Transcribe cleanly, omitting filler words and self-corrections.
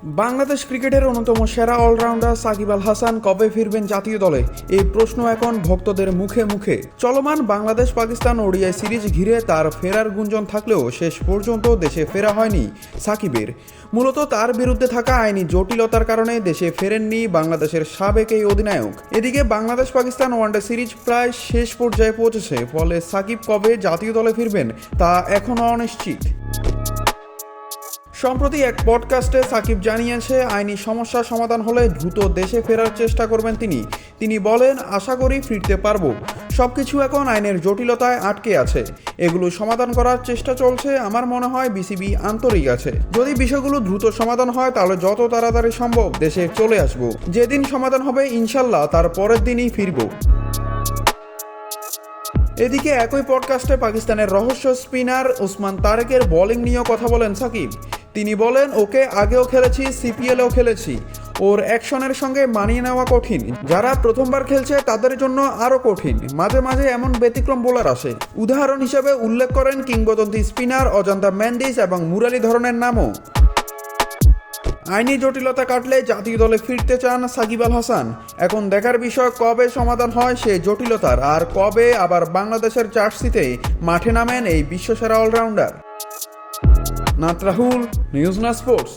বাংলাদেশ ক্রিকেটের অন্যতম সেরা অলরাউন্ডার সাকিব আল হাসান কবে ফিরবেন জাতীয় দলে, এই প্রশ্ন এখন ভক্তদের মুখে মুখে। চলমান বাংলাদেশ পাকিস্তান ওডিআই সিরিজ ঘিরে তার ফেরার গুঞ্জন থাকলেও শেষ পর্যন্ত দেশে ফেরা হয়নি সাকিবের। মূলত তার বিরুদ্ধে থাকা আইনি জটিলতার কারণে দেশে ফেরেননি বাংলাদেশের সাবেক এই অধিনায়ক। এদিকে বাংলাদেশ পাকিস্তান ওয়ানডে সিরিজ প্রায় শেষ পর্যায়ে পৌঁছেছে, ফলে সাকিব কবে জাতীয় দলে ফিরবেন তা এখনও অনিশ্চিত। সম্প্রতি এক পডকাস্টে সাকিব জানিয়েছে আইনি সমস্যার সমাধান হলে দ্রুত দেশে ফেরার চেষ্টা করবেন তিনি বলেন, আশা করি ফিরতে পারবো। সবকিছু এখন আইনের জটিলতায় আটকে আছে, এগুলো সমাধান করার চেষ্টা চলছে। আমার মনে হয় বিসিবি আন্তরিক আছে। যদি বিষয়গুলো দ্রুত সমাধান হয় তাহলে যত তাড়াতাড়ি সম্ভব দেশে চলে আসবো। যেদিন সমাধান হবে ইনশাল্লাহ তার পরের দিনই ফিরবো। এদিকে একই পডকাস্টে পাকিস্তানের রহস্য স্পিনার ওসমান তারেকের বোলিং নিয়েও কথা বলেন সাকিব। তিনি বলেন, ওকে আগেও খেলেছি, সিপিএলেও খেলেছি, ওর অ্যাকশনের সঙ্গে মানিয়ে নেওয়া কঠিন। যারা প্রথমবার খেলছে তাদের জন্য আরও কঠিন। মাঝে মাঝে এমন ব্যতিক্রম বোলার আসে। উদাহরণ হিসেবে উল্লেখ করেন কিংবদন্তি স্পিনার অজন্তা মেন্ডিস এবং মুরালি ধরনের নামও। আইনি জটিলতা কাটলে জাতীয় দলে ফিরতে চান সাকিব আল হাসান। এখন দেখার বিষয় কবে সমাধান হয় সেই জটিলতার, আর কবে আবার বাংলাদেশের জার্সিতে মাঠে নামেন এই বিশ্বসেরা অলরাউন্ডার। নাত রাহুল, নিউজ না স্পোর্টস।